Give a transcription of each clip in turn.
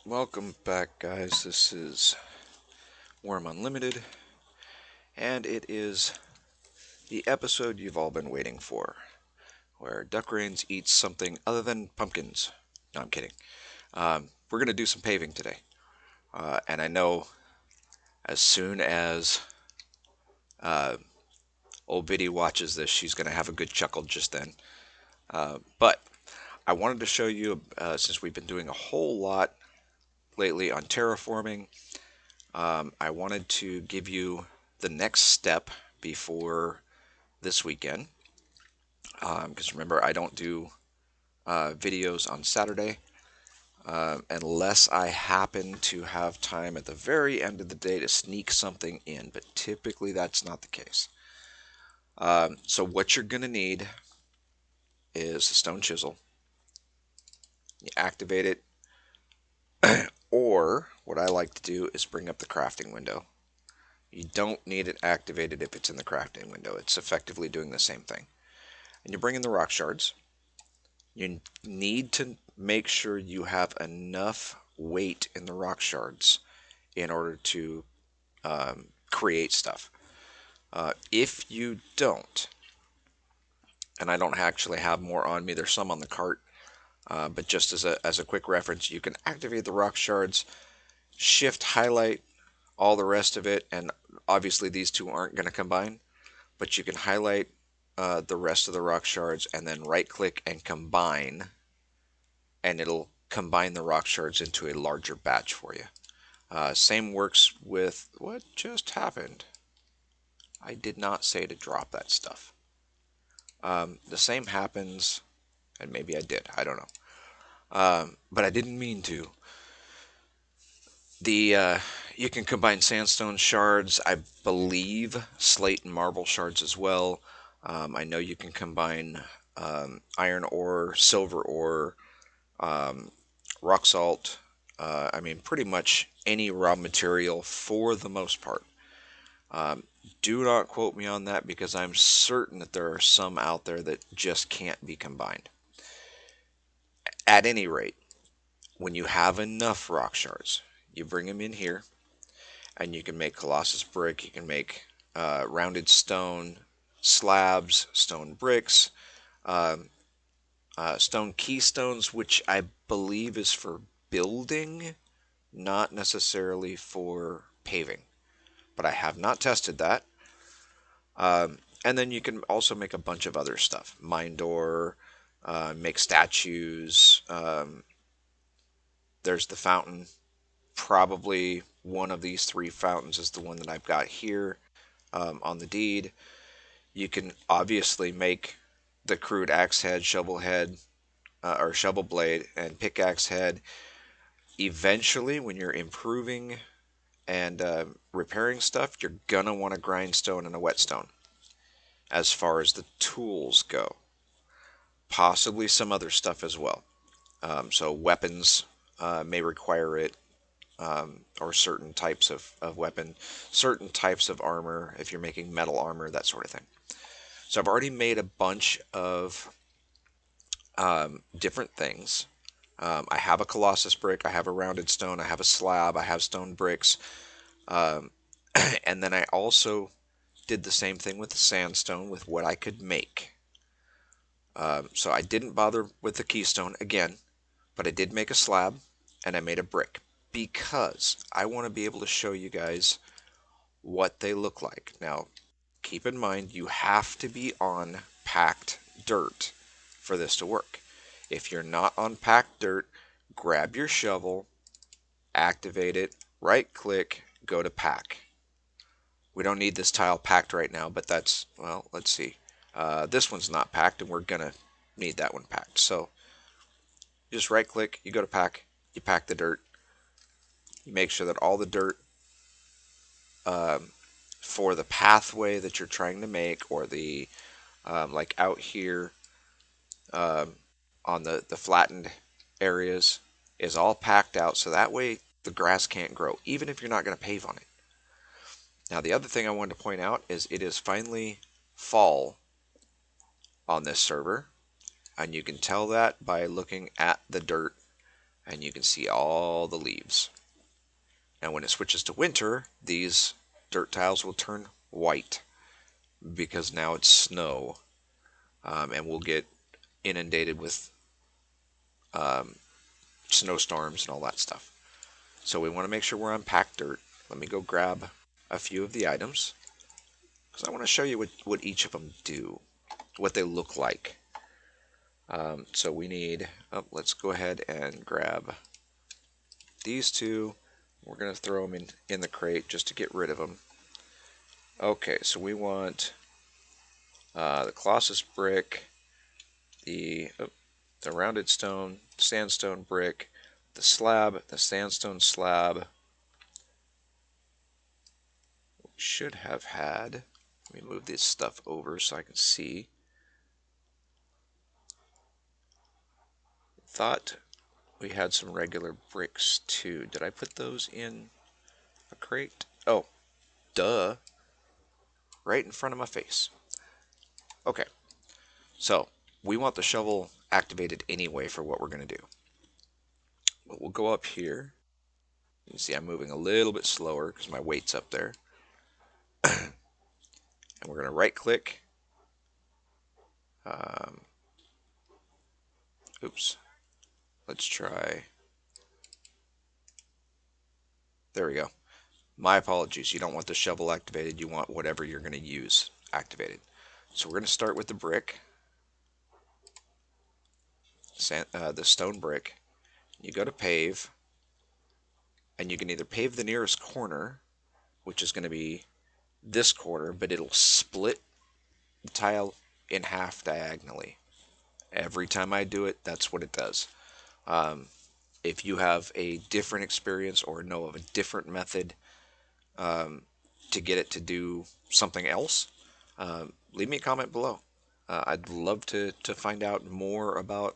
Welcome back, guys. This is Wurm Unlimited, and it is the episode you've all been waiting for, where Duck Rains eats something other than pumpkins. No, I'm kidding. We're going to do some paving today, and I know as soon as uh, old Biddy watches this, she's going to have a good chuckle just then. But I wanted to show you, since we've been doing a whole lot lately on terraforming, I wanted to give you the next step before this weekend. Because remember, I don't do videos on Saturday unless I happen to have time at the very end of the day to sneak something in, but typically that's not the case. So what you're going to need is a stone chisel. You activate it, or what I like to do is bring up the crafting window. You don't need it activated if it's in the crafting window. It's effectively doing the same thing. And you bring in the rock shards. You need to make sure you have enough weight in the rock shards in order to create stuff. If you don't, and I don't actually have more on me, there's some on the cart, but just as a quick reference, you can activate the rock shards, shift, highlight all the rest of it, and obviously these two aren't going to combine, but you can highlight the rest of the rock shards and then right click and combine, and it'll combine the rock shards into a larger batch for you. Same works with what just happened. I did not say to drop that stuff. The same happens, and maybe I did. I don't know. But I didn't mean to. You can combine sandstone shards, I believe, slate and marble shards as well. I know you can combine iron ore, silver ore, rock salt. I mean, pretty much any raw material for the most part. Do not quote me on that because I'm certain that there are some out there that just can't be combined. At any rate, when you have enough rock shards, you bring them in here, and you can make Colossus brick, you can make rounded stone slabs, stone bricks, uh, stone keystones, which I believe is for building, not necessarily for paving. But I have not tested that. And then you can also make a bunch of other stuff. Mine door, make statues. There's the fountain. Probably one of these three fountains is the one that I've got here on the deed. You can obviously make the crude axe head, shovel head, or shovel blade, and pickaxe head. Eventually, when you're improving and repairing stuff, you're gonna want a grindstone and a whetstone as far as the tools go. Possibly some other stuff as well. So weapons may require it, or certain types of weapon, certain types of armor, if you're making metal armor, that sort of thing. So I've already made a bunch of different things. I have a Colossus brick, I have a rounded stone, I have a slab, I have stone bricks, um, and then I also did the same thing with the sandstone with what I could make. So I didn't bother with the keystone again, but I did make a slab and I made a brick because I want to be able to show you guys what they look like. Now, keep in mind you have to be on packed dirt for this to work. If you're not on packed dirt, grab your shovel, activate it, right click, go to pack. We don't need this tile packed right now, but that's, well, let's see. This one's not packed, and we're going to need that one packed. So just right click, you go to pack, you pack the dirt. You make sure that all the dirt for the pathway that you're trying to make, or the, like out here on the flattened areas, is all packed out. So that way the grass can't grow, even if you're not going to pave on it. Now, the other thing I wanted to point out is it is finally fall on this server, and you can tell that by looking at the dirt and you can see all the leaves. And when it switches to winter, these dirt tiles will turn white because now it's snow, and we'll get inundated with um, snowstorms and all that stuff. So we want to make sure we're on packed dirt. Let me go grab a few of the items because I want to show you what each of them do, what they look like. So we need, let's go ahead and grab these two. We're going to throw them in the crate just to get rid of them. Okay, so we want the Colossus brick, the rounded stone, sandstone brick, the slab, the sandstone slab. We should have had, let me move this stuff over so I can see. Thought we had some regular bricks too. Did I put those in a crate? Oh, duh. Right in front of my face. Okay, so we want the shovel activated anyway for what we're going to do. But we'll go up here. You can see I'm moving a little bit slower because my weight's up there. And we're going to right click. Oops. Let's try. There we go. My apologies. You don't want the shovel activated. You want whatever you're going to use activated. So we're going to start with the brick. The stone brick. You go to pave. And you can either pave the nearest corner, which is going to be this corner, but it'll split the tile in half diagonally. Every time I do it, that's what it does. If you have a different experience or know of a different method to get it to do something else, leave me a comment below. I'd love to find out more about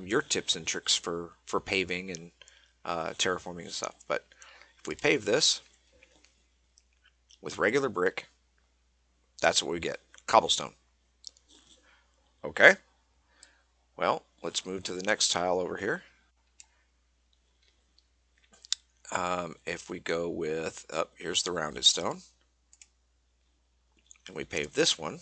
your tips and tricks for paving and terraforming and stuff. But if we pave this with regular brick, that's what we get. Cobblestone. Okay. Well, let's move to the next tile over here. If we go with, here's the rounded stone. And we pave this one.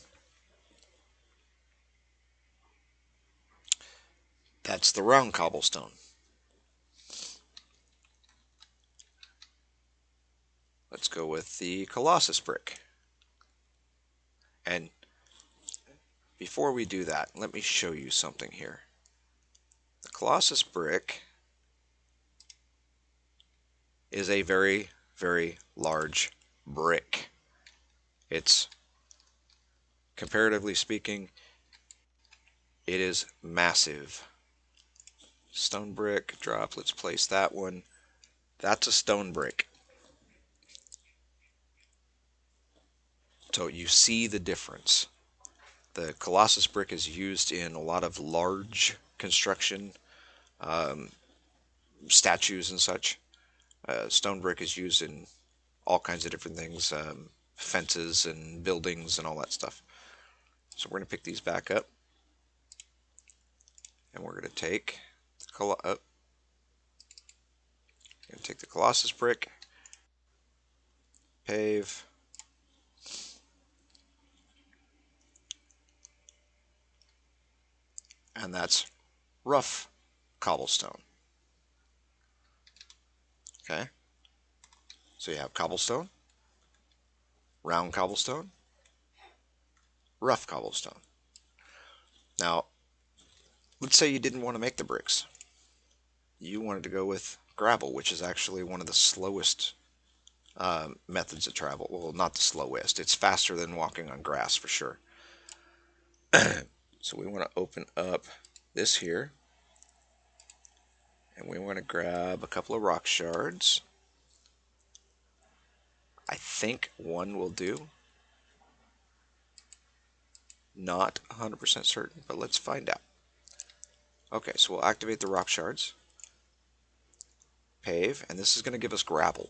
That's the round cobblestone. Let's go with the Colossus brick. And before we do that, let me show you something here. The Colossus brick is a very, very large brick. It's, comparatively speaking, it is massive. Stone brick, drop, let's place that one. That's a stone brick. So you see the difference. The Colossus brick is used in a lot of large construction, statues and such. Stone brick is used in all kinds of different things, fences and buildings and all that stuff. So we're going to pick these back up, and we're going to take the Colossus brick, pave, and that's rough cobblestone. Okay, so you have cobblestone, round cobblestone, rough cobblestone. Now, let's say you didn't want to make the bricks. You wanted to go with gravel, which is actually one of the slowest methods of travel. Well, not the slowest. It's faster than walking on grass for sure. So we want to open up this here, and we want to grab a couple of rock shards. I think one will do. Not 100% certain, but let's find out. Okay, so we'll activate the rock shards, pave, and this is going to give us gravel.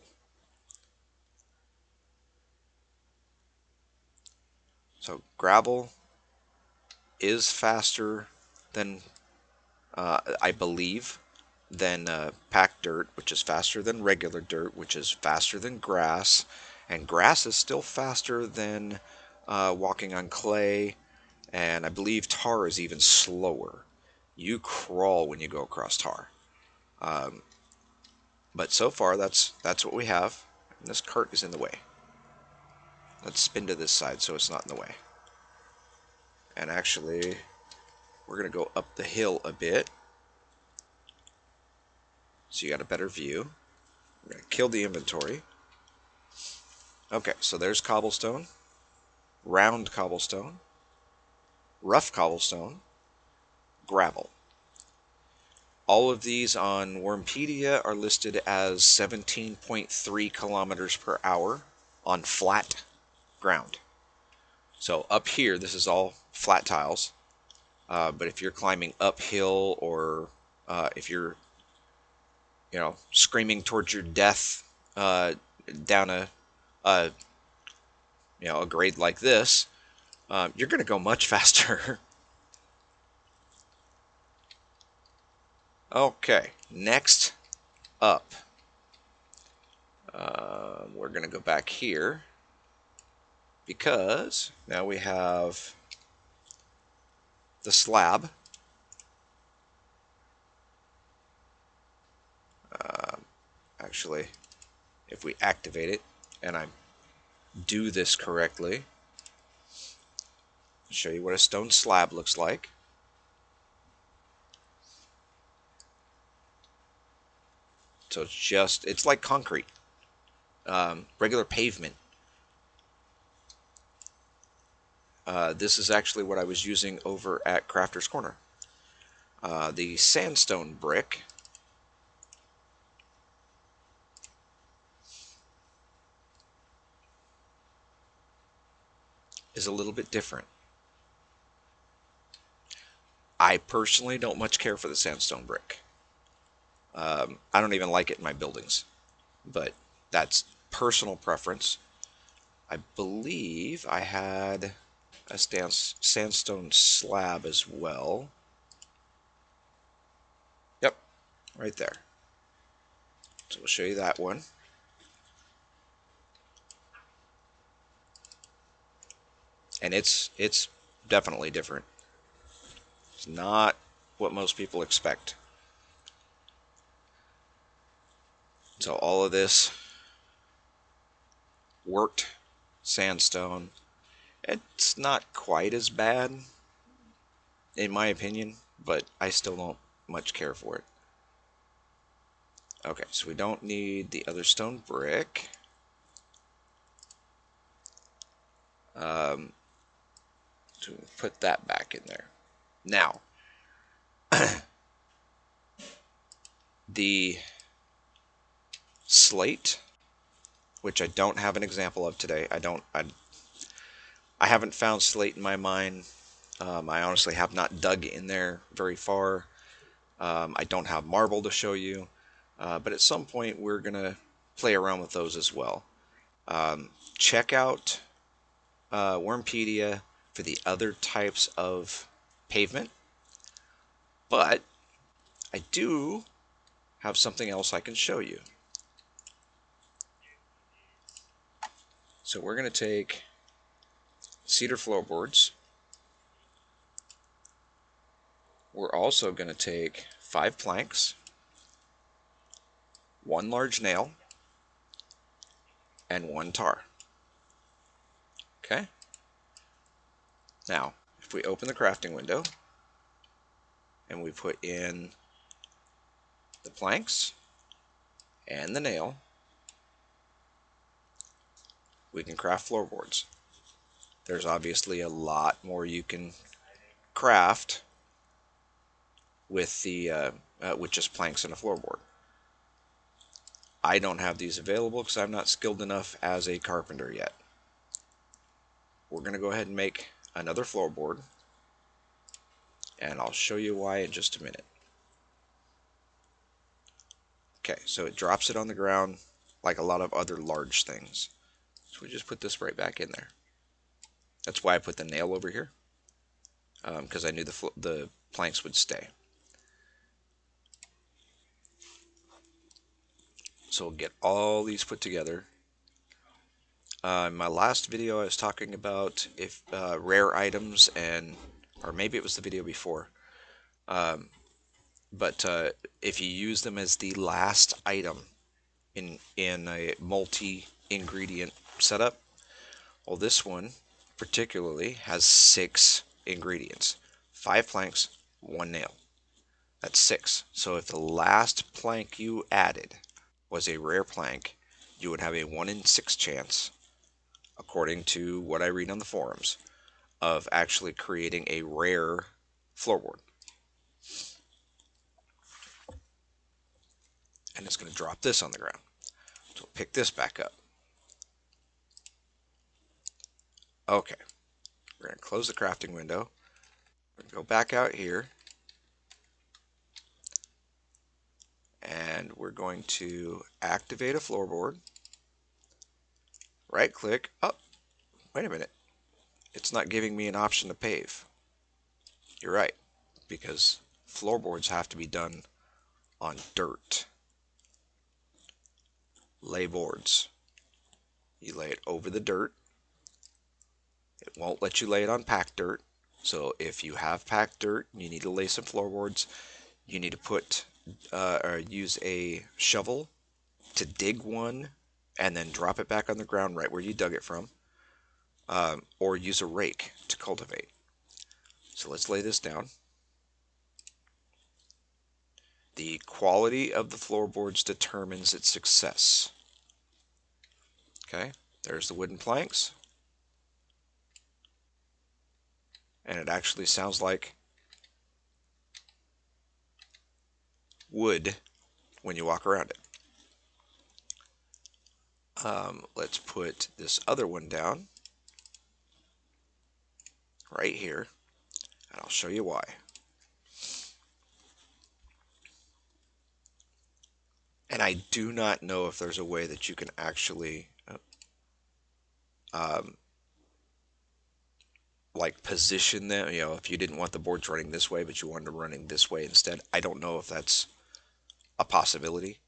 So gravel is faster than, I believe, than packed dirt, which is faster than regular dirt, which is faster than grass, and grass is still faster than walking on clay, and I believe tar is even slower. You crawl when you go across tar. Um, but so far, that's what we have. And this cart is in the way. Let's spin to this side so it's not in the way. And actually, we're going to go up the hill a bit so you got a better view. We're going to kill the inventory. Okay, so there's cobblestone, round cobblestone, rough cobblestone, gravel. All of these on Wurmpedia are listed as 17.3 kilometers per hour on flat ground. So up here, this is all flat tiles. But if you're climbing uphill, or if you're, screaming towards your death down a a grade like this, you're going to go much faster. Okay, next up, we're going to go back here because now we have the slab. Actually, if we activate it and I do this correctly, I'll show you what a stone slab looks like. So it's like concrete, regular pavement. This is actually what I was using over at Crafter's Corner. The sandstone brick is a little bit different. I personally don't much care for the sandstone brick. I don't even like it in my buildings, but that's personal preference. I believe I had a sandstone slab as well. Yep, right there. So we'll show you that one. And it's definitely different. It's not what most people expect. So all of this worked sandstone. It's not quite as bad, in my opinion, but I still don't much care for it. Okay, so we don't need the other stone brick. So put that back in there. Now, the slate, which I don't have an example of today. I haven't found slate in my mine. I honestly have not dug in there very far. I don't have marble to show you, but at some point we're gonna play around with those as well. Check out Wurmpedia for the other types of pavement, but I do have something else I can show you. So we're going to take cedar floorboards. We're also going to take 5 planks, 1 large nail, and 1 tar. Okay? Now, if we open the crafting window and we put in the planks and the nail, we can craft floorboards. There's obviously a lot more you can craft with with just planks and a floorboard. I don't have these available because I'm not skilled enough as a carpenter yet. We're going to go ahead and make another floorboard, and I'll show you why in just a minute. Okay, so it drops it on the ground like a lot of other large things. So we just put this right back in there. That's why I put the nail over here, because I knew the planks would stay. So we'll get all these put together. In my last video, I was talking about if rare items, or maybe it was the video before, but if you use them as the last item in a multi-ingredient setup, well, this one particularly has 6 ingredients: 5 planks, 1 nail. That's 6. So if the last plank you added was a rare plank, you would have a 1 in 6 chance, according to what I read on the forums, of actually creating a rare floorboard. And it's going to drop this on the ground. So we'll pick this back up. Okay, we're going to close the crafting window. We're going to go back out here. And we're going to activate a floorboard. Right click. Oh, wait a minute. It's not giving me an option to pave. You're right, because floorboards have to be done on dirt. Lay boards. You lay it over the dirt. It won't let you lay it on packed dirt. So if you have packed dirt, you need to lay some floorboards. You need to put or use a shovel to dig one and then drop it back on the ground right where you dug it from, or use a rake to cultivate. So let's lay this down. The quality of the floorboards determines its success. Okay, there's the wooden planks. And it actually sounds like wood when you walk around it. Let's put this other one down right here, and I'll show you why. And I do not know if there's a way that you can actually like position them, if you didn't want the boards running this way but you wanted them running this way instead. I don't know if that's a possibility.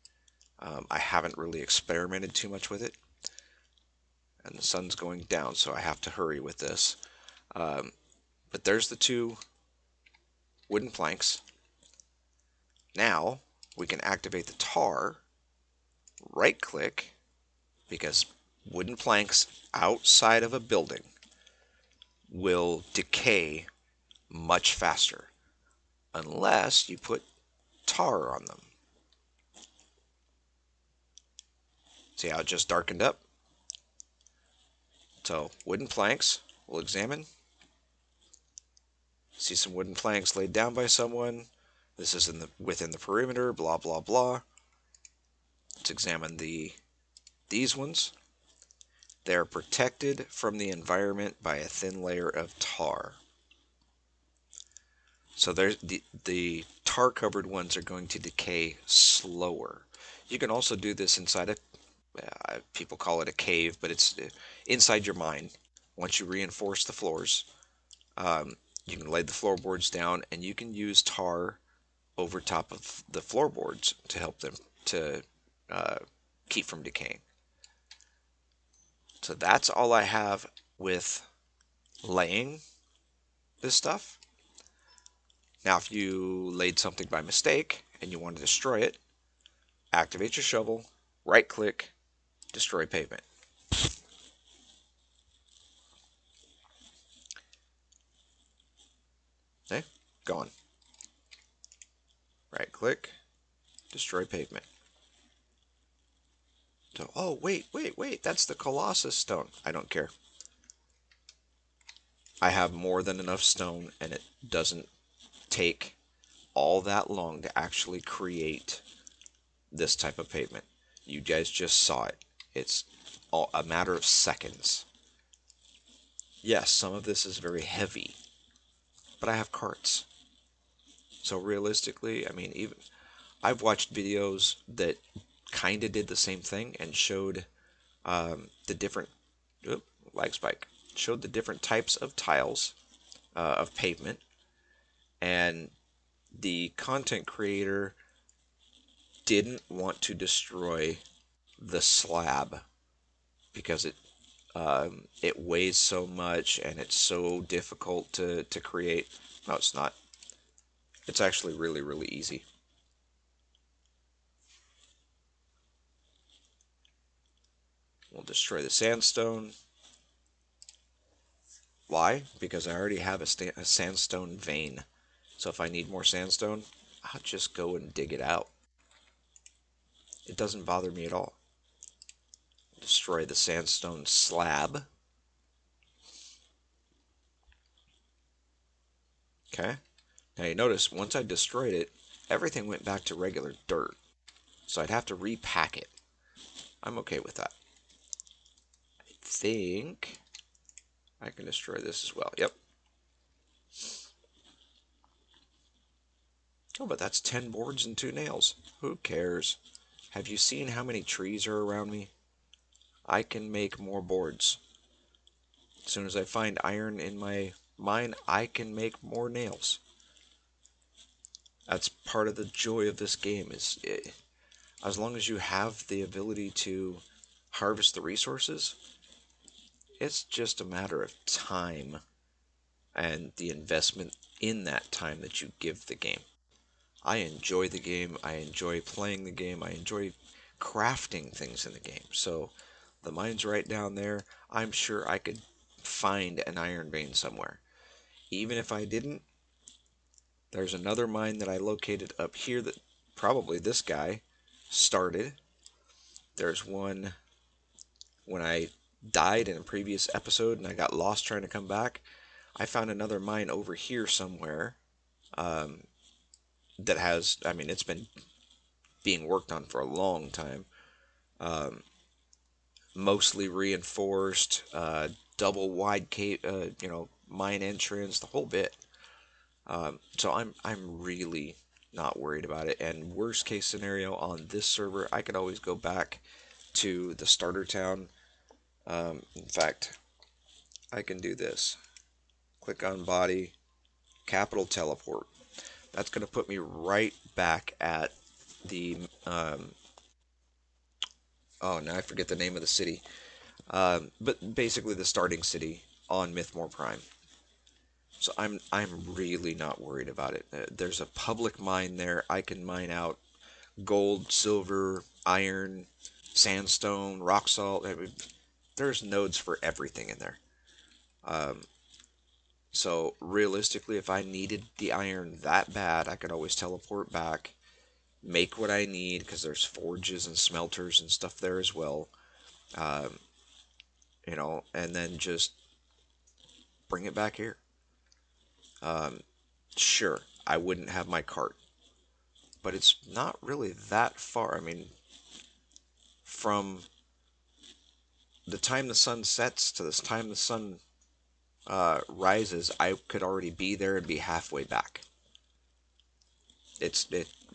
I haven't really experimented too much with it. And the sun's going down, so I have to hurry with this. But there's the 2 wooden planks. Now we can activate the tar. Right click, because wooden planks outside of a building will decay much faster unless you put tar on them. See how it just darkened up? So wooden planks, we'll examine. See some wooden planks laid down by someone. This is within the perimeter, blah, blah, blah. Let's examine these ones. They're protected from the environment by a thin layer of tar. So there's the tar-covered ones are going to decay slower. You can also do this inside people call it a cave, but it's inside your mind. Once you reinforce the floors, you can lay the floorboards down, and you can use tar over top of the floorboards to help them to keep from decaying. So that's all I have with laying this stuff. Now, if you laid something by mistake and you want to destroy it, activate your shovel, right click, destroy pavement. Okay, gone. Right click, destroy pavement. So, oh, wait, that's the Colossus stone. I don't care. I have more than enough stone, and it doesn't take all that long to actually create this type of pavement. You guys just saw it. It's a matter of seconds. Yes, some of this is very heavy, but I have carts. So realistically, I mean, even I've watched videos that kind of did the same thing and showed the different lag spike, showed the different types of tiles of pavement, and the content creator didn't want to destroy the slab because it weighs so much and it's so difficult to create. No, it's not. It's actually really, really easy. We'll destroy the sandstone. Why? Because I already have a sandstone vein. So if I need more sandstone, I'll just go and dig it out. It doesn't bother me at all. Destroy the sandstone slab. Okay. Now you notice once I destroyed it, everything went back to regular dirt. So I'd have to repack it. I'm okay with that. I think I can destroy this as well. Yep. Oh, but that's 10 boards and 2 nails. Who cares? Have you seen how many trees are around me? I can make more boards. As soon as I find iron in my mine, I can make more nails. That's part of the joy of this game as long as you have the ability to harvest the resources, it's just a matter of time and the investment in that time that you give the game. I enjoy the game. I enjoy playing the game. I enjoy crafting things in the game. So the mine's right down there. I'm sure I could find an iron vein somewhere. Even if I didn't, there's another mine that I located up here that probably this guy started. There's one when I died in a previous episode and I got lost trying to come back. I found another mine over here somewhere um, that has, I mean, it's been being worked on for a long time. Um, Mostly reinforced, double wide mine entrance, the whole bit. So I'm really not worried about it. And worst case scenario on this server, I could always go back to the starter town. In fact, I can do this. Click on body, capital teleport. That's going to put me right back at the oh, now I forget the name of the city. But basically the starting city on Mythmore Prime. So I'm really not worried about it. There's a public mine there. I can mine out gold, silver, iron, sandstone, rock salt. I mean, there's nodes for everything in there. Um, so realistically, if I needed the iron that bad, I could always teleport back, make what I need because there's forges and smelters and stuff there as well. Um, and then just bring it back here. Um, sure, I wouldn't have my cart, but it's not really that far. I mean, from the time the sun sets to this time the sun rises, I could already be there and be halfway back. It's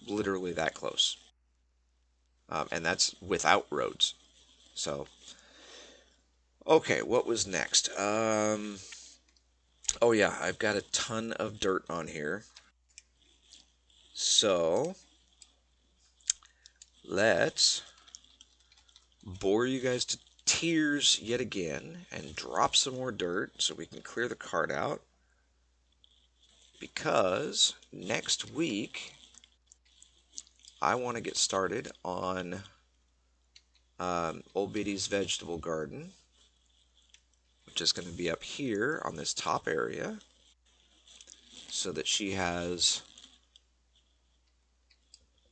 literally that close, and that's without roads. So, okay, what was next? Oh yeah, I've got a ton of dirt on here. So, let's bore you guys to tears yet again and drop some more dirt so we can clear the cart out. Because next week I want to get started on Old Biddy's vegetable garden, which is going to be up here on this top area, so that she has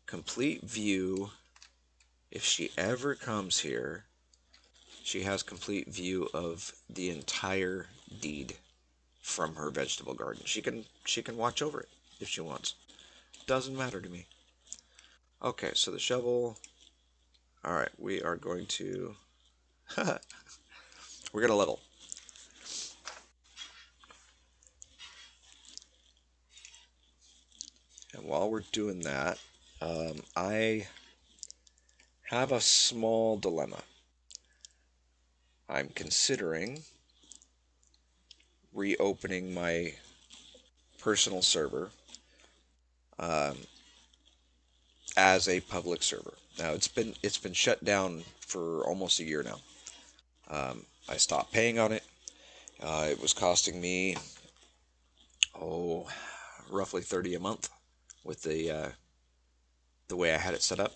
complete view. If she ever comes here, she has complete view of the entire deed from her vegetable garden. She can watch over it if she wants. Doesn't matter to me. Okay, so the shovel. All right, we are going to we're gonna level. And while we're doing that, I have a small dilemma. I'm considering reopening my personal server. Um, as a public server. Now it's been shut down for almost a year now. I stopped paying on it. It was costing me oh roughly 30 a month with the way I had it set up.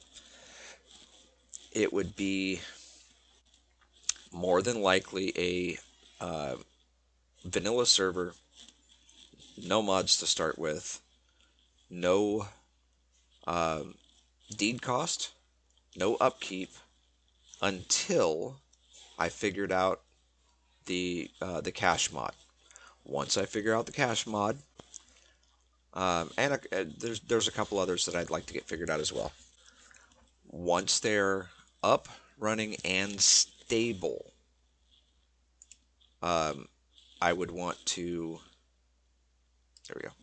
It would be more than likely a vanilla server, no mods to start with, no um, deed cost, no upkeep until I figured out the cache mod. Once I figure out the cache mod, and there's a couple others that I'd like to get figured out as well. Once they're up, running, and stable, um, I would want to there we go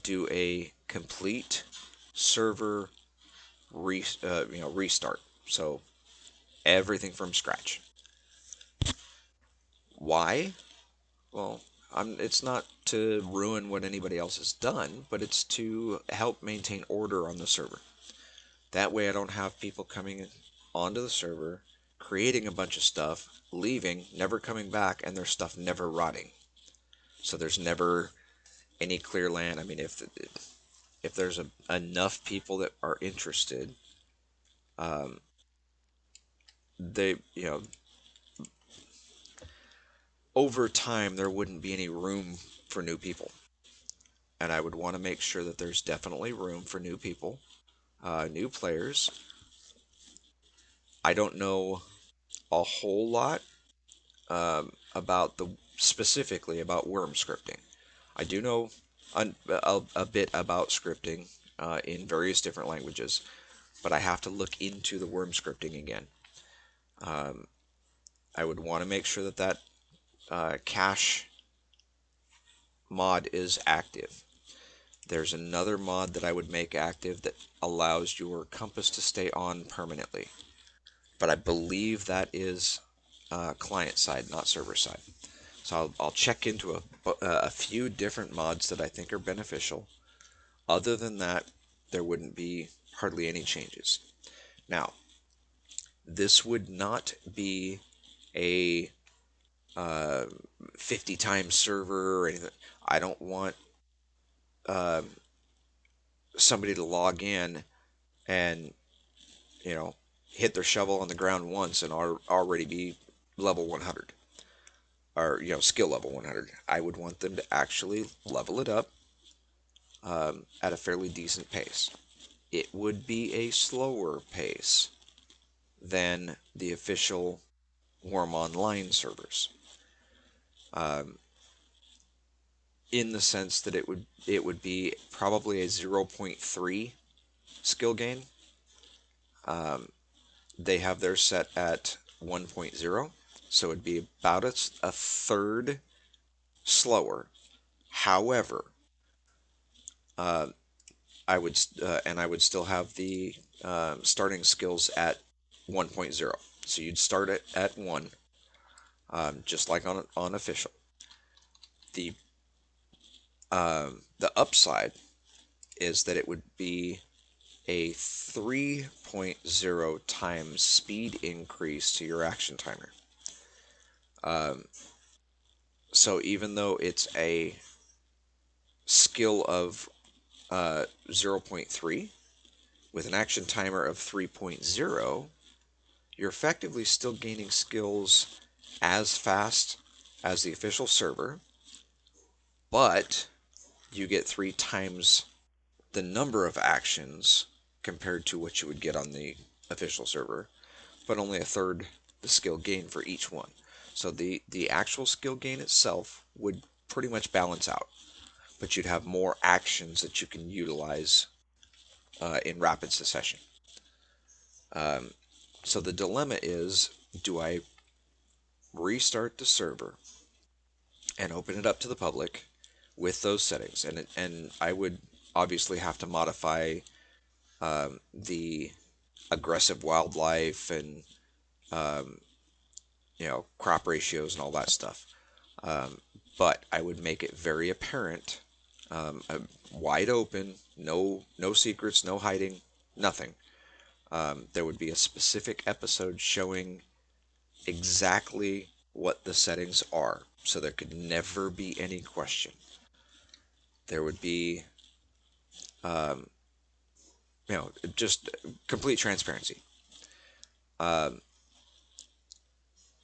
do a complete server restart. So everything from scratch. Why? Well, it's not to ruin what anybody else has done, but it's to help maintain order on the server. That way I don't have people coming onto the server, creating a bunch of stuff, leaving, never coming back, and their stuff never rotting. So there's never any clear land. I mean, if there's enough people that are interested, um, they, over time there wouldn't be any room for new people. And I would want to make sure that there's definitely room for new people, new players. I don't know a whole lot about the specifically about worm scripting. I do know a bit about scripting in various different languages, but I have to look into the worm scripting again. Um, I would want to make sure that cache mod is active. There's another mod that I would make active that allows your compass to stay on permanently, but I believe that is client side, not server side. So I'll check into a few different mods that I think are beneficial. Other than that, there wouldn't be hardly any changes. Now, this would not be a 50 times server or anything. I don't want um, somebody to log in and you know hit their shovel on the ground once and already be level 100 or skill level 100. I would want them to actually level it up at a fairly decent pace. It would be a slower pace than the official Wurm Online servers, um, in the sense that it would be probably a zero point 0.3 skill gain. Um, they have theirs set at 1.0, so it'd be about a third slower. However, uh, I would still have the starting skills at 1.0. So you'd start at 1, just like on official. The the upside is that it would be a 3.0 times speed increase to your action timer. Um, so even though it's a skill of zero point 0.3 with an action timer of 3.0, you're effectively still gaining skills as fast as the official server, but you get 3 times the number of actions compared to what you would get on the official server, but only a third the skill gain for each one. So the actual skill gain itself would pretty much balance out, but you'd have more actions that you can utilize in rapid succession. Um, so the dilemma is, do I restart the server and open it up to the public with those settings? And I would obviously have to modify the aggressive wildlife and um, crop ratios and all that stuff. Um, but I would make it very apparent, wide open, no secrets, no hiding. nothing. There would be a specific episode showing exactly what the settings are, so there could never be any question. There would be, um, just complete transparency. Um,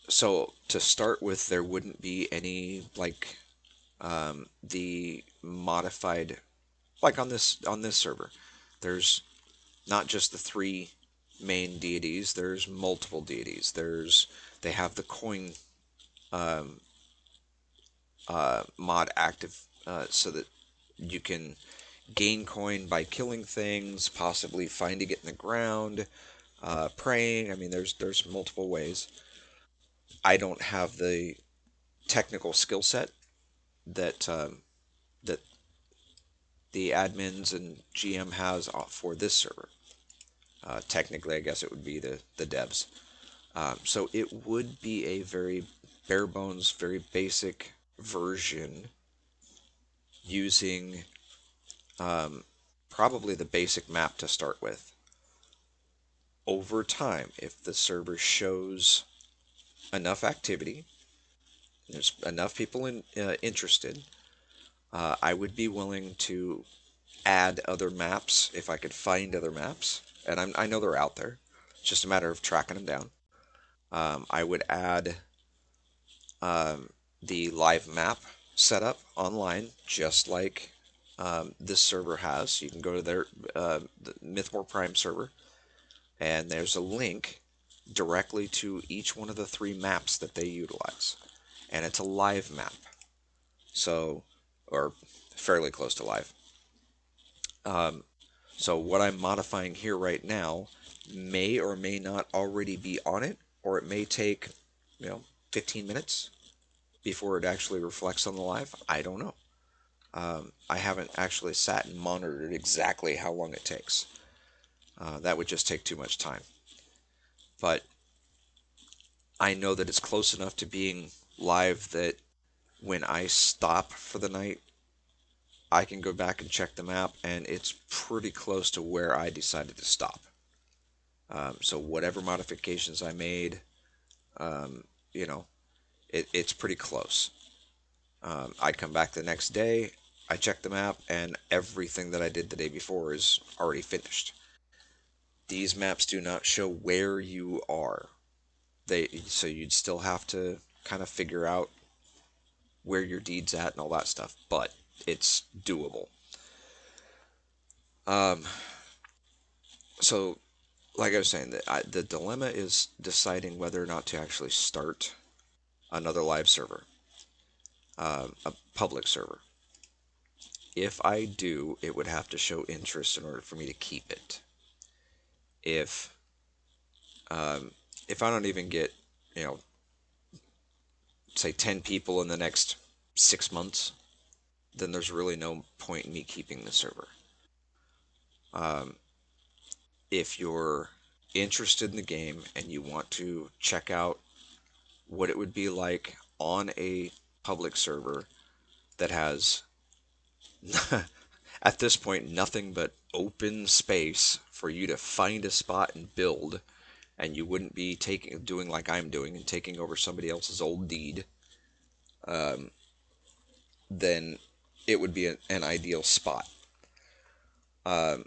so to start with, there wouldn't be any like the modified, like on this server. There's not just the three main deities. There's multiple deities. They have the coin um, mod active, so that you can gain coin by killing things, possibly finding it in the ground, praying. I mean, there's multiple ways. I don't have the technical skill set that the admins and GM has for this server. Technically, I guess it would be the devs. So it would be a very bare bones, very basic version using probably the basic map to start with. Over time, if the server shows enough activity, there's enough people interested, I would be willing to add other maps if I could find other maps, and I know they're out there. It's just a matter of tracking them down. I would add um, the live map setup online, just like this server has. You can go to the Mythmore Prime server, and there's a link directly to each one of the three maps that they utilize, and it's a live map, so or fairly close to live. Um, so what I'm modifying here right now may or may not already be on it, or it may take, 15 minutes before it actually reflects on the live. I don't know. I haven't actually sat and monitored exactly how long it takes. That would just take too much time. But I know that it's close enough to being live that when I stop for the night, I can go back and check the map, and it's pretty close to where I decided to stop. So whatever modifications I made, um, you know, it's pretty close. I come back the next day, I check the map, and everything that I did the day before is already finished. These maps do not show where you are. So you'd still have to kind of figure out where your deed's at and all that stuff, but it's doable. Um, so, like I was saying, the dilemma is deciding whether or not to actually start another live server, a public server. If I do, it would have to show interest in order for me to keep it. If um, if I don't even get, you know, say 10 people in the next 6 months, then there's really no point in me keeping the server. Um, if you're interested in the game and you want to check out what it would be like on a public server that has at this point nothing but open space for you to find a spot and build, and you wouldn't be doing like I'm doing and taking over somebody else's old deed, um, then it would be an ideal spot. Um,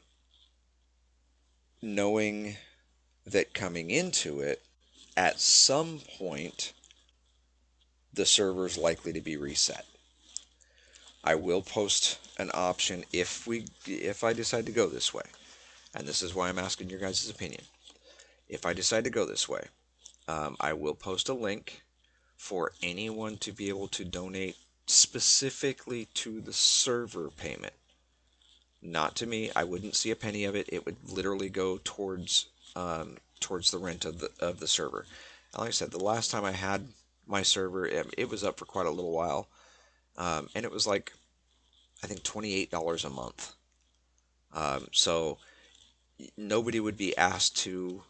Knowing that coming into it, at some point, the server's likely to be reset. I will post an option if I decide to go this way, and this is why I'm asking your guys' opinion. If I decide to go this way, I will post a link for anyone to be able to donate specifically to the server payment. Not to me. I wouldn't see a penny of it. It would literally go towards the rent of the server. And like I said, the last time I had my server, it was up for quite a little while, and it was like I think $28 a month. So nobody would be asked to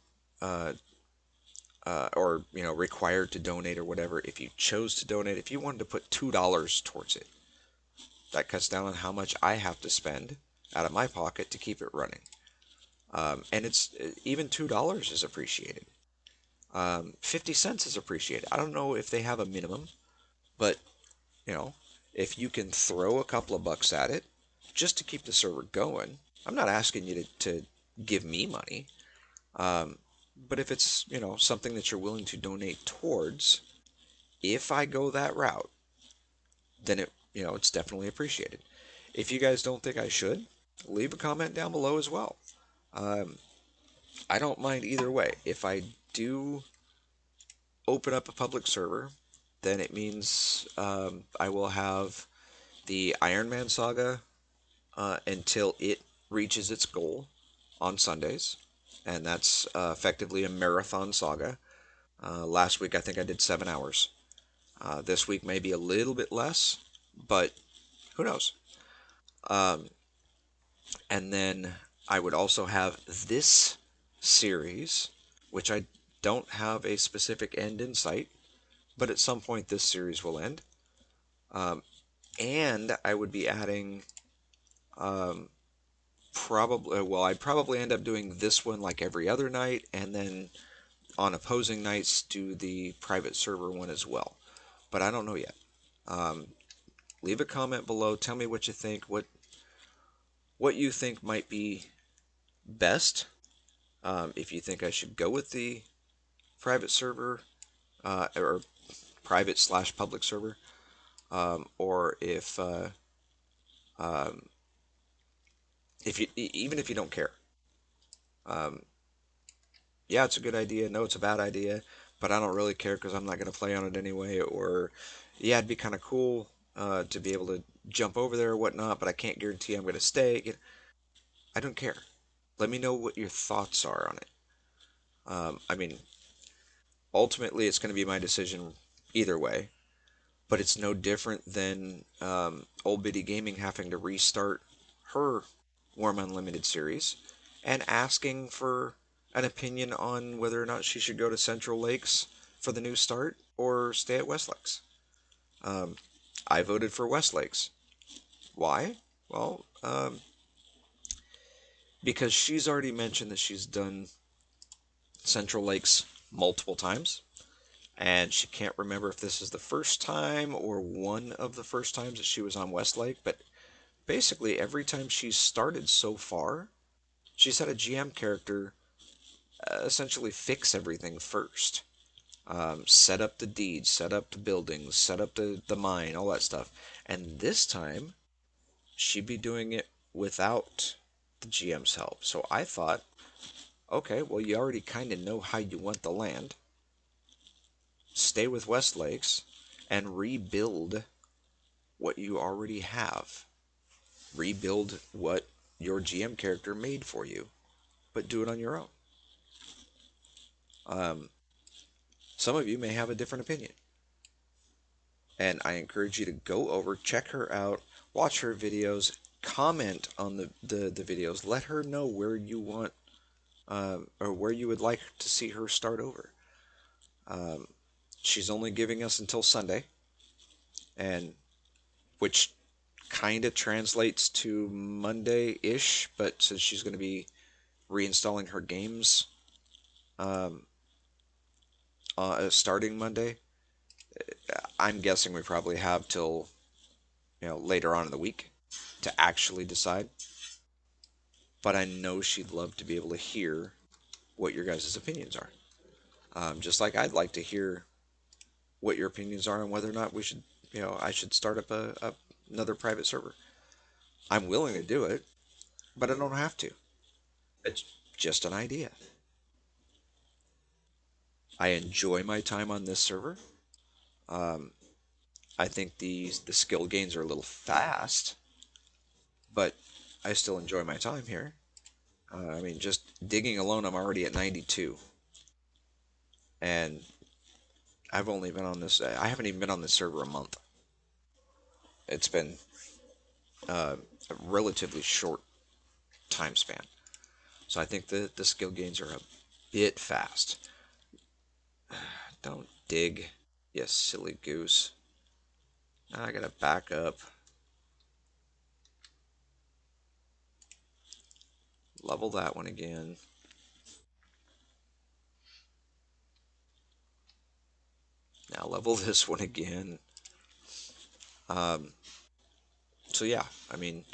uh, or required to donate or whatever. If you chose to donate, if you wanted to put $2 towards it, that cuts down on how much I have to spend out of my pocket to keep it running. And it's even $2 is appreciated. 50 cents is appreciated. I don't know if they have a minimum, but you know, if you can throw a couple of bucks at it just to keep the server going, I'm not asking you to give me money. Um, but if it's, something that you're willing to donate towards, if I go that route, then it's definitely appreciated. If you guys don't think I should, leave a comment down below as well. Um, I don't mind either way. If I do open up a public server, then it means I will have the Iron Man saga until it reaches its goal on Sundays, and that's effectively a marathon saga. Last week I think I did 7 hours. This week maybe a little bit less, but who knows? Um, and then I would also have this series, which I don't have a specific end in sight, but at some point this series will end. Um, and I would be adding um, I'd probably end up doing this one like every other night, and then on opposing nights do the private server one as well. But I don't know yet. Um, Leave a comment below. Tell me what you think. What you think might be best. If you think I should go with the private server or private slash public server, or um, if you even if you don't care. Um, yeah, it's a good idea. No, it's a bad idea, but I don't really care because I'm not going to play on it anyway. Or, yeah, it'd be kind of cool to be able to jump over there or whatnot, but I can't guarantee I'm going to stay. I don't care. Let me know what your thoughts are on it. I mean, ultimately, it's going to be my decision either way, but it's no different than Old Biddy Gaming having to restart her Wurm Unlimited series and asking for an opinion on whether or not she should go to Central Lakes for the new start or stay at West Lakes. Um, I voted for West Lakes. Why? Well, because she's already mentioned that she's done Central Lakes multiple times, and she can't remember if this is the first time or one of the first times that she was on West Lake, but basically every time she's started so far, she's had a GM character essentially fix everything first. Set up the deeds, set up the buildings, set up the mine, all that stuff. And this time, she'd be doing it without the GM's help. So I thought, okay, well, you already kind of know how you want the land. Stay with West Lakes and rebuild what you already have. Rebuild what your GM character made for you, but do it on your own. Um, some of you may have a different opinion, and I encourage you to go over, check her out, watch her videos, comment on the videos, let her know where you want or where you would like to see her start over. Um, she's only giving us until Sunday, and which kind of translates to Monday-ish, but since she's going to be reinstalling her games um, starting Monday, I'm guessing we probably have till later on in the week to actually decide. But I know she'd love to be able to hear what your guys' opinions are. Just like I'd like to hear what your opinions are on whether or not we should, I should start up another private server. I'm willing to do it, but I don't have to. It's just an idea. I enjoy my time on this server. Um, I think the skill gains are a little fast, but I still enjoy my time here. I mean, just digging alone, I'm already at 92, and I've only been on this. I haven't even been on this server a month. It's been a relatively short time span, so I think the skill gains are a bit fast. Don't dig, you silly goose. Now I gotta back up. Level that one again. Now level this one again. Um, so yeah, I mean,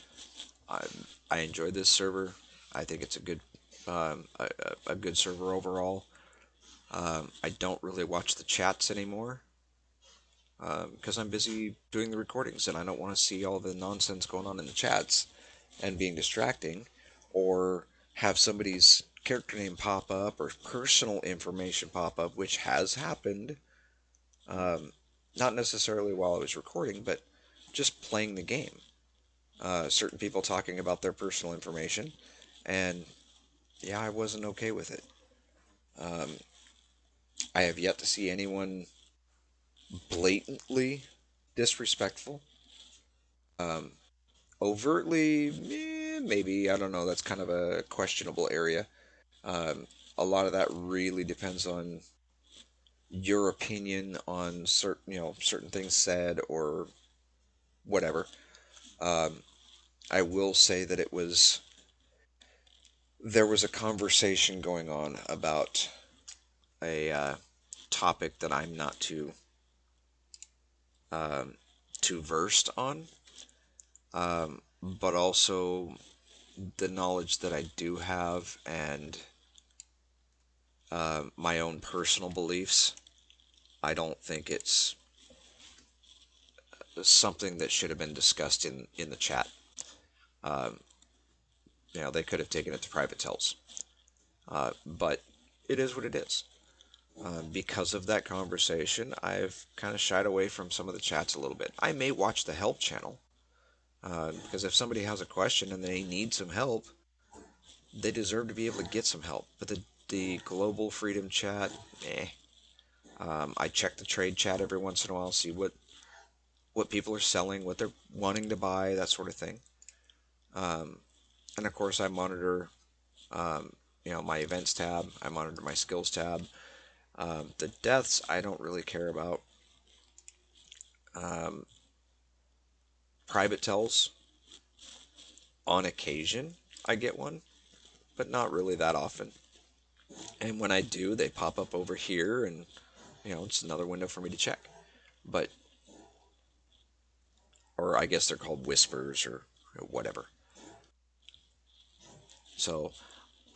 I I enjoyed this server. I think it's a good a good server overall. I don't really watch the chats anymore because I'm busy doing the recordings and I don't want to see all the nonsense going on in the chats and being distracting, or have somebody's character name pop up or personal information pop up, which has happened. Um, Not necessarily while I was recording, but just playing the game. Certain people talking about their personal information, and yeah, I wasn't okay with it. Um, I have yet to see anyone blatantly disrespectful. Overtly, maybe, I don't know. That's kind of a questionable area. Um, a lot of that really depends on your opinion on certain things said or whatever. Um, I will say that there was a conversation going on about a topic that I'm not um, too versed on, but also the knowledge that I do have and my own personal beliefs. I don't think it's something that should have been discussed in the chat. Um, they could have taken it to private tells, but it is what it is. Because of that conversation, I've kind of shied away from some of the chats a little bit. I may watch the help channel because if somebody has a question and they need some help, they deserve to be able to get some help. But the global freedom chat, eh. I check the trade chat every once in a while, see what people are selling, what they're wanting to buy, that sort of thing. Um, and of course, I monitor, um, my events tab. I monitor my skills tab. The deaths, I don't really care about. Um, Private tells, on occasion, I get one, but not really that often. And when I do, they pop up over here, and it's another window for me to check. But, or I guess they're called whispers or whatever. So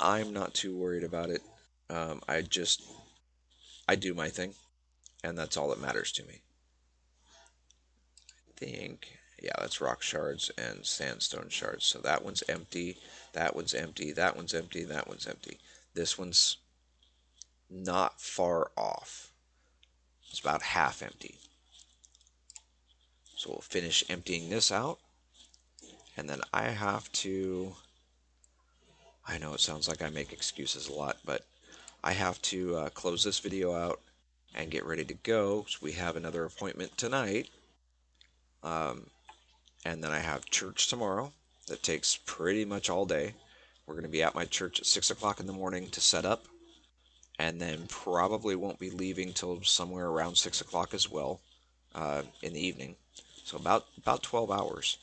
I'm not too worried about it. I do my thing, and that's all that matters to me. I think, yeah, that's rock shards and sandstone shards. So that one's empty, that one's empty, that one's empty, that one's empty. This one's not far off. It's about half empty. So we'll finish emptying this out, and then I have to. I know it sounds like I make excuses a lot, but I have to close this video out and get ready to go. So we have another appointment tonight, um, and then I have church tomorrow. That takes pretty much all day. We're going to be at my church at 6 o'clock in the morning to set up, and then probably won't be leaving till somewhere around 6 o'clock as well in the evening. So about 12 hours.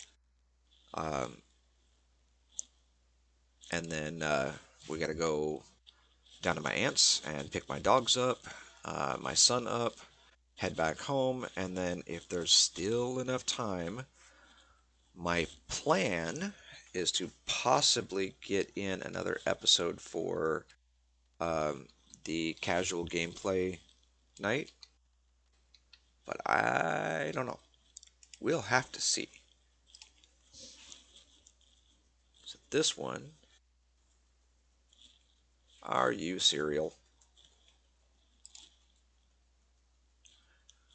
Um, and then we got to go down to my aunt's and pick my dogs up, my son up, head back home, and then if there's still enough time, my plan is to possibly get in another episode for the casual gameplay night, but I don't know. We'll have to see. So this one, are you cereal?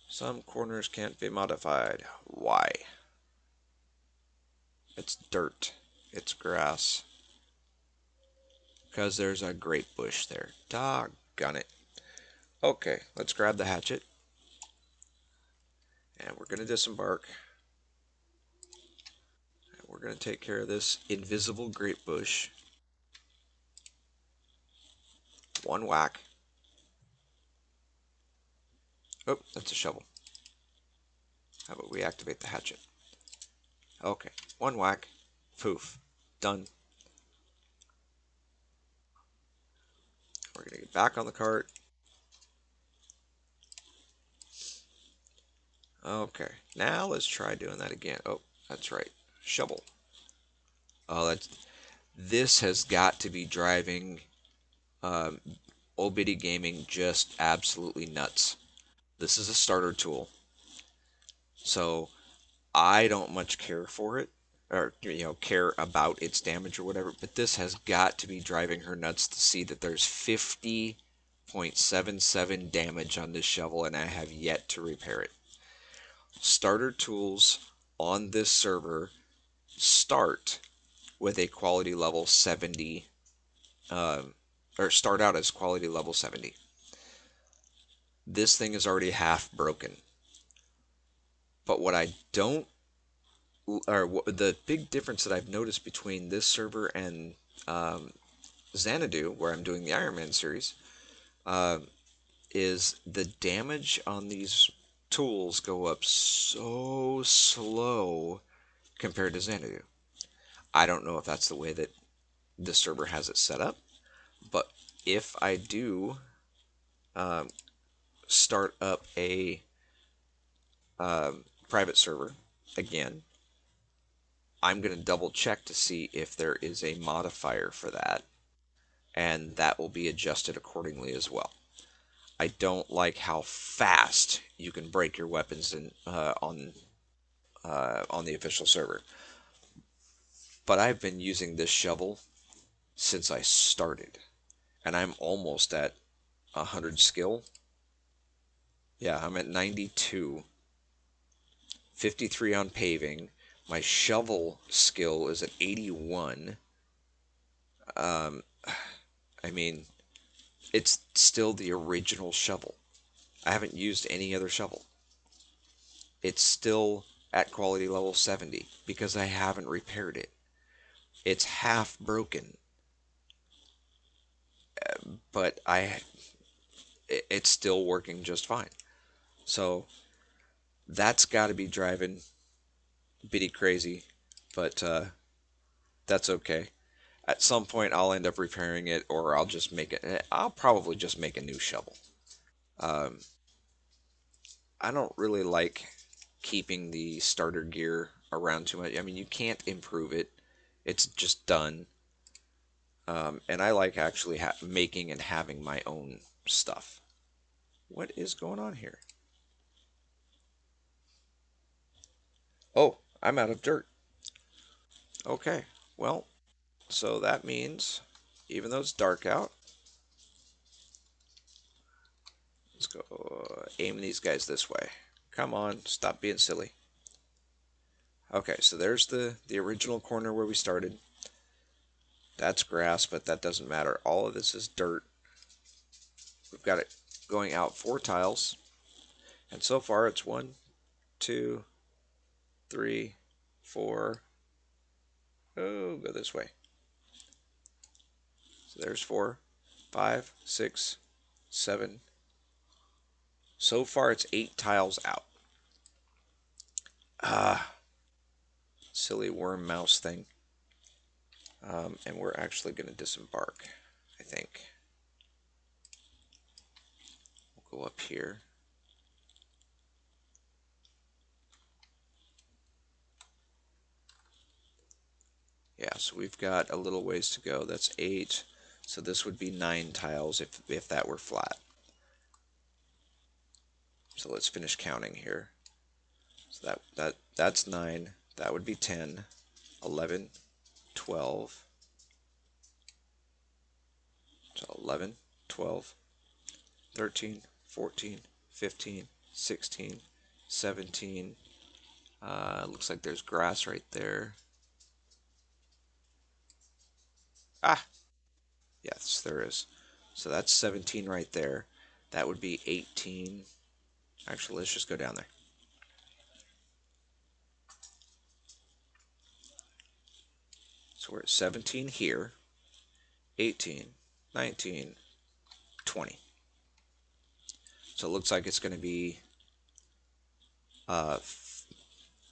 Some corners can't be modified. Why? It's dirt. It's grass. Because there's a great bush there. Doggone it. Okay, let's grab the hatchet. And we're going to disembark. And we're going to take care of this invisible great bush. One whack. Oh, that's a shovel. How about we activate the hatchet? Okay, one whack. Poof. Done. We're going to get back on the cart. Okay, now let's try doing that again. Oh, that's right. Shovel. Oh, this has got to be driving um, Old Biddy Gaming just absolutely nuts. This is a starter tool, so I don't much care for it, or care about its damage or whatever. But this has got to be driving her nuts to see that there's 50.77 damage on this shovel, and I have yet to repair it. Starter tools on this server start with a quality level 70, um, or start out as quality level 70. This thing is already half broken. But what I don't, or the big difference that I've noticed between this server and um, Xanadu, where I'm doing the Iron Man series, uh, is the damage on these tools go up so slow compared to Xanadu. I don't know if that's the way that the server has it set up, but if I do um, start up a private server again, I'm going to double check to see if there is a modifier for that, and that will be adjusted accordingly as well. I don't like how fast you can break your weapons on the official server, but I've been using this shovel since I started, and I'm almost at 100 skill. Yeah, I'm at 92, 53 on paving. My shovel skill is at 81. Um, I mean, it's still the original shovel. I haven't used any other shovel. It's still at quality level 70 because I haven't repaired it. It's half broken, but it's still working just fine. So that's got to be driving Biddy crazy, but that's okay. At some point, I'll end up repairing it, or I'll just make it. I'll probably just make a new shovel. Um, I don't really like keeping the starter gear around too much. I mean, you can't improve it; it's just done. And I like actually making and having my own stuff. What is going on here? Oh, I'm out of dirt. Okay, well, so that means, even though it's dark out, let's go aim these guys this way. Come on, stop being silly. Okay, so there's the original corner where we started. That's grass, but that doesn't matter. All of this is dirt. We've got it going out 4 tiles, and so far it's 1, 2, 3, 4. Oh, go this way. So there's 4, 5, 6, 7. So far it's 8 tiles out. Ah, silly worm mouse thing. And we're actually going to disembark, I think. We'll go up here. Yeah, so we've got a little ways to go. That's 8. So this would be 9 tiles if that were flat. So let's finish counting here. So that's 9. That would be 10, 11, 12. So 11, 12, 13, 14, 15, 16, 17. Looks like there's grass right there. Ah, yes, there is. So that's 17 right there. That would be 18. Actually, let's just go down there. So we're at 17 here, 18, 19, 20. So it looks like it's going to be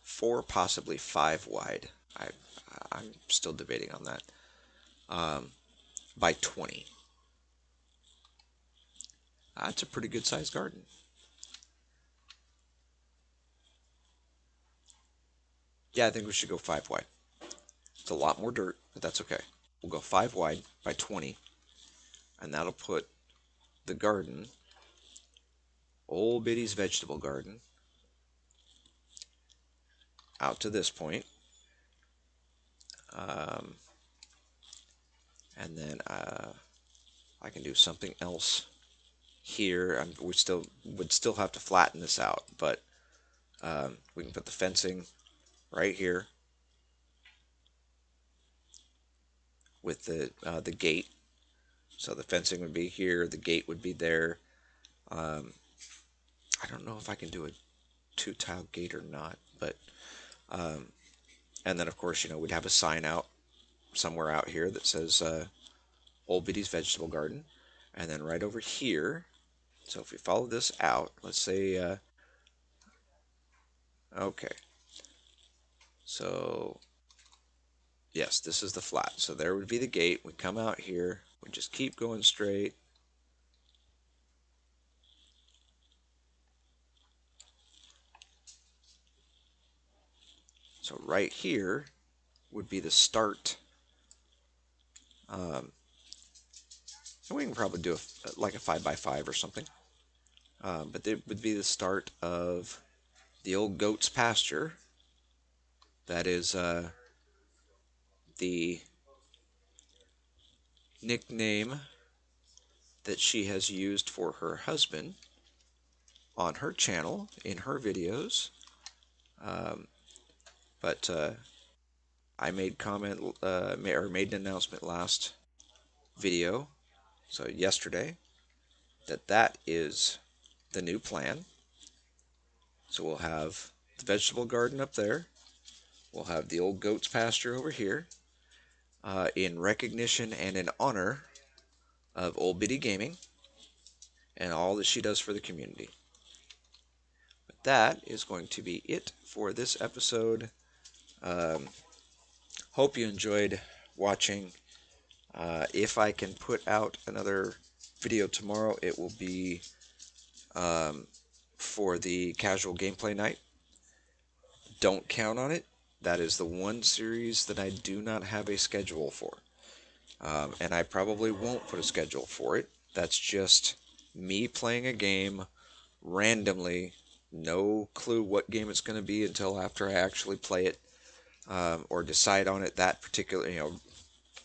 4, possibly 5 wide. I'm still debating on that. By 20. That's a pretty good sized garden. Yeah, I think we should go 5 wide. It's a lot more dirt, but that's okay. We'll go 5 wide by 20, and that'll put the garden, old Biddy's vegetable garden, out to this point. Um, and then I can do something else here. We still would still have to flatten this out, but we can put the fencing right here with the gate. So the fencing would be here, the gate would be there. Um, I don't know if I can do a 2-tile gate or not, but um, and then of course we'd have a sign out somewhere out here that says Old Biddy's Vegetable Garden, and then right over here. So if we follow this out, let's say okay. So yes, this is the flat. So there would be the gate. We come out here. We just keep going straight. So right here would be the start. Um, and we can probably do like a 5 by 5 or something. But it would be the start of the old goat's pasture. That is the nickname that she has used for her husband on her channel in her videos. Um, but I made made an announcement last video, so yesterday, that is the new plan. So we'll have the vegetable garden up there. We'll have the old goat's pasture over here, in recognition and in honor of Old Biddy Gaming and all that she does for the community. But that is going to be it for this episode. Um, Hope you enjoyed watching. If I can put out another video tomorrow, it will be for the casual gameplay night. Don't count on it. That is the one series that I do not have a schedule for. And I probably won't put a schedule for it. That's just me playing a game randomly. No clue what game it's going to be until after I actually play it, or decide on it that particular,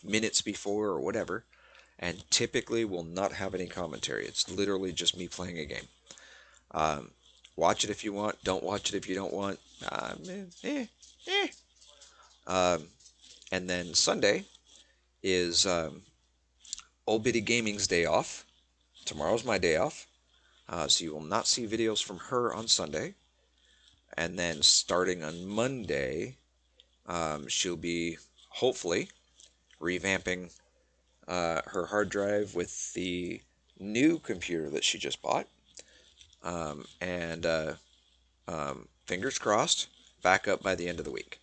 minutes before or whatever. And typically will not have any commentary. It's literally just me playing a game. Watch it if you want. Don't watch it if you don't want. Eh, eh. Um, and then Sunday is Old Biddy Gaming's day off. Tomorrow's my day off. So you will not see videos from her on Sunday. And then starting on Monday, she'll be hopefully revamping her hard drive with the new computer that she just bought. And fingers crossed, back up by the end of the week.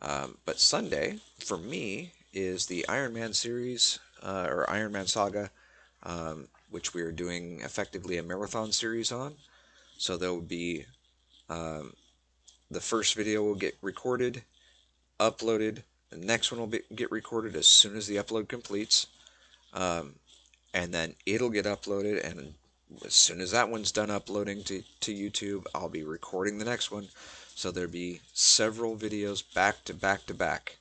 But Sunday, for me, is the Iron Man series, or Iron Man Saga, which we are doing effectively a marathon series on. So there will be the first video will get recorded, uploaded. The next one will get recorded as soon as the upload completes. And then it'll get uploaded, and as soon as that one's done uploading to YouTube, I'll be recording the next one. So there'll be several videos back to back to back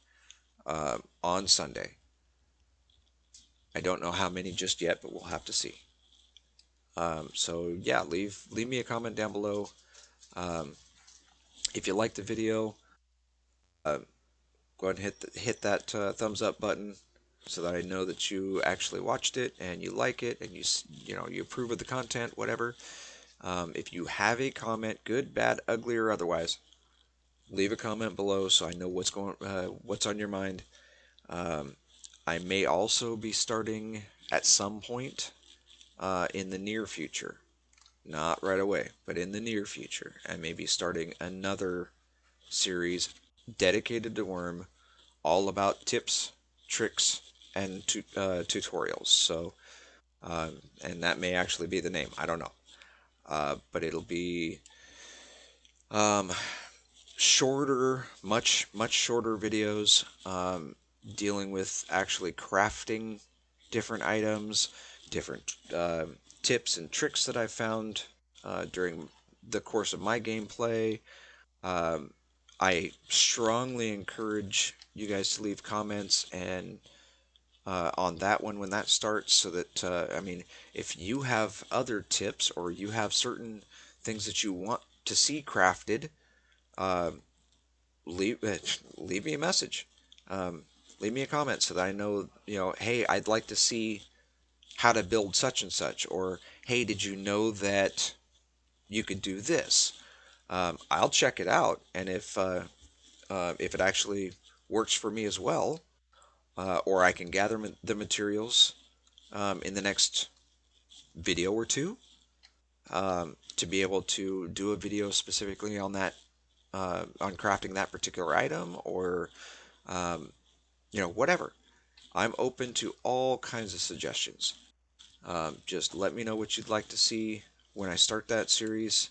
on Sunday. I don't know how many just yet, but we'll have to see. So yeah, leave me a comment down below. If you like the video, go ahead and hit that thumbs up button so that I know that you actually watched it and you like it and you approve of the content, whatever. If you have a comment, good, bad, ugly, or otherwise, leave a comment below so I know what's on your mind. I may also be starting at some point in the near future, not right away, but in the near future, I may be starting another series dedicated to Wurm, all about tips, tricks, and tutorials. So and that may actually be the name. I don't know. But it'll be um, shorter, much shorter videos, dealing with actually crafting different items, different tips and tricks that I've found during the course of my gameplay. Um, I strongly encourage you guys to leave comments and on that one when that starts, so that I mean, if you have other tips or you have certain things that you want to see crafted, uh, leave leave me a message. Um, leave me a comment so that I know, hey, I'd like to see how to build such and such, or hey, did you know that you could do this? I'll check it out, and if it actually works for me as well, or I can gather the materials in the next video or two, to be able to do a video specifically on that, on crafting that particular item, or whatever. I'm open to all kinds of suggestions. Just let me know what you'd like to see when I start that series,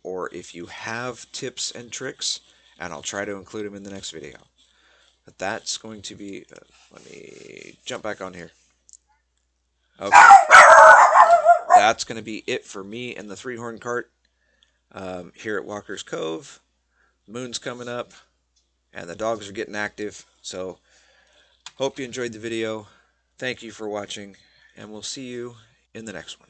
or if you have tips and tricks, and I'll try to include them in the next video. But that's going to be, let me jump back on here. Okay, that's going to be it for me and the three-horn cart here at Walker's Cove. Moon's coming up, and the dogs are getting active, so hope you enjoyed the video. Thank you for watching, and we'll see you in the next one.